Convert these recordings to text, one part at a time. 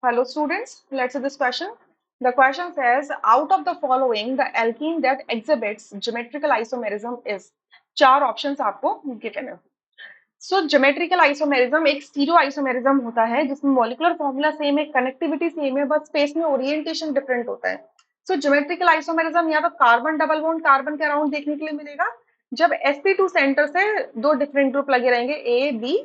Hello students, let's see this question. The question says, out of the following, the alkene that exhibits geometrical isomerism is. चार options आपको given है. सो geometrical isomerism एक stereo isomerism होता है जिसमें molecular formula same है, connectivity same है, बस स्पेस में ओरिएंटेशन डिफरेंट होता है. सो ज्योमेट्रिकल आइसोमेरिज्म या तो कार्बन डबल बॉन्ड कार्बन के अराउंड देखने के लिए मिलेगा जब sp2 सेंटर से दो डिफरेंट ग्रुप लगे रहेंगे ए बी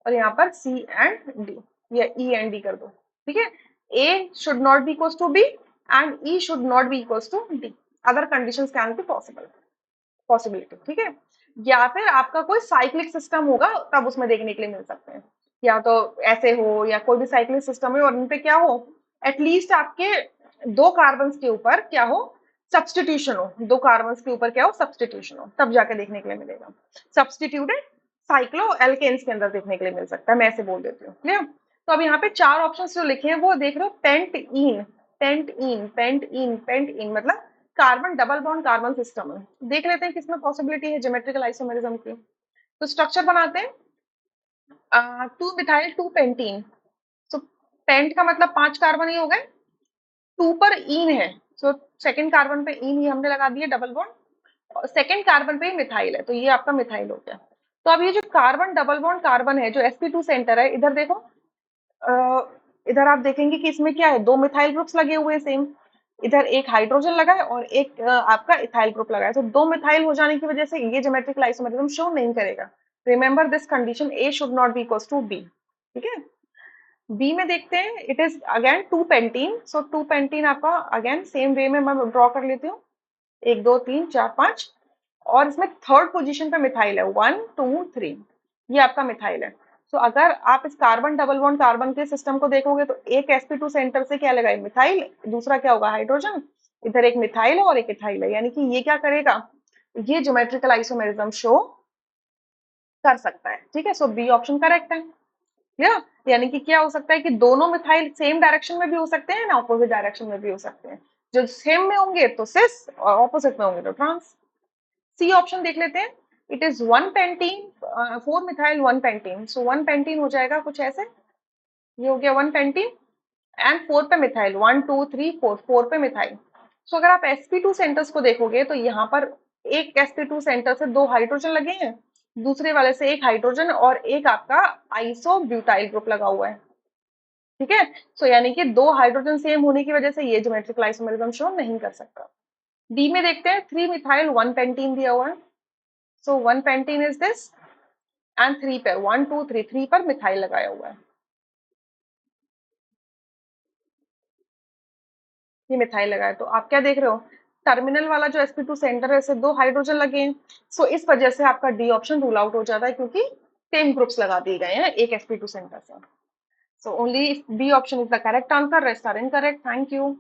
और यहाँ पर सी एंड डी या ई एंड डी कर दो. ठीक है, A should not be equals to B and E should not be equals to D. Other conditions can be possibility. ठीक है, या फिर आपका कोई साइक्लिक सिस्टम होगा तब उसमें देखने के लिए मिल सकते हैं, या तो ऐसे हो या कोई भी साइक्लिक सिस्टम है और उनपे क्या हो, एटलीस्ट आपके दो कार्बन के ऊपर क्या हो, सब्सटीट्यूशन हो, दो कार्बन के ऊपर क्या हो, सब्सटीट्यूशन हो, तब जाके देखने के लिए मिलेगा. सब्सटीट्यूटेड साइक्लो एल्केन्स के अंदर देखने के लिए मिल सकता है, मैं ऐसे बोल देती हूँ. क्लियर. तो अब यहाँ पे चार ऑप्शन जो लिखे हैं वो देख रहे हो, pentene pentene pentene pentene मतलब carbon double bond carbon system है. देख लेते हैं किसमें पॉसिबिलिटी है ज्योमेट्रिकल आइसोमेरिज्म की. तो स्ट्रक्चर बनाते हैं, 2 मिथाइल 2 पेंटीन. सो पेंट का मतलब 5 कार्बन ही हो गए, 2 पर इन है, सो सेकंड कार्बन पे इन ही हमने लगा दिया डबल बॉन्ड, और सेकंड कार्बन पे मिथाइल है, तो ये आपका मिथाइल हो गया. तो अब ये जो कार्बन डबल बॉन्ड कार्बन है जो sp2 सेंटर है, इधर देखो, इधर आप देखेंगे कि इसमें क्या है, दो मिथाइल ग्रुप्स लगे हुए हैं सेम. इधर एक हाइड्रोजन लगा है और एक आपका इथाइल ग्रुप लगा है. तो दो मिथाइल हो जाने की वजह से ये ज्योमेट्रिकल आइसोमेरिज्म शो नहीं करेगा. Remember this condition, A should not be equals to B. ठीक है, बी में देखते हैं, it is again 2 pentene. So 2 pentene आपका अगेन सेम वे में मैं ड्रॉ कर लेती हूँ, 1 2 3 4 5, और इसमें थर्ड पोजीशन पे मिथाइल है, 1 2 3, ये आपका मिथाइल है. तो अगर आप इस कार्बन डबल बॉन्ड कार्बन के सिस्टम को देखोगे तो एक sp2 सेंटर से क्या लगाए, मिथाइल, दूसरा क्या होगा, हाइड्रोजन, इधर एक मिथाइल है और एक इथाइल है, यानी कि ये क्या करेगा, ये ज्योमेट्रिकल आइसोमेरिज्म शो कर सकता है. ठीक है, सो बी ऑप्शन करेक्ट है. या यानी कि क्या हो सकता है कि दोनों मिथाइल सेम डायरेक्शन में भी हो सकते हैं ना, ऑपोजिट डायरेक्शन में भी हो सकते हैं. जो सेम में होंगे तो सिस और ऑपोजिट में होंगे तो ट्रांस. सी ऑप्शन देख लेते हैं, it is 1 pentene 4 methyl 1 pentene. So 1 pentene हो जाएगा कुछ ऐसे, ये हो गया 1 पेंटीन एंड 4 पे मिथाइल, 1 2 3 4, 4 पे मिथाइल. सो अगर आप sp2 सेंटर्स को देखोगे तो यहाँ पर एक sp2 सेंटर से दो हाइड्रोजन लगे हैं, दूसरे वाले से एक हाइड्रोजन और एक आपका आइसोब्यूटाइल ग्रुप लगा हुआ है. ठीक है, सो यानी कि दो हाइड्रोजन सेम होने की वजह से ये ज्योमेट्रिकल आइसोमेरिज्म शो नहीं कर सकता. डी में देखते हैं, 3 मिथाइल 1 पेंटीन दिया हुआ है. सो 1 पेंटीन इज दिस एंड 3 पे 1 2 3 3 पर मिथाइल लगाया हुआ है, ये मिथाइल लगा है. तो आप क्या देख रहे हो, टर्मिनल वाला जो sp2 सेंटर है इससे दो हाइड्रोजन लगे हैं. सो इस वजह से आपका डी ऑप्शन रूल आउट हो जाता है क्योंकि सेम ग्रुप्स लगा दिए गए हैं एक sp2 सेंटर से. So only B option is the correct answer, rest are incorrect. Thank you.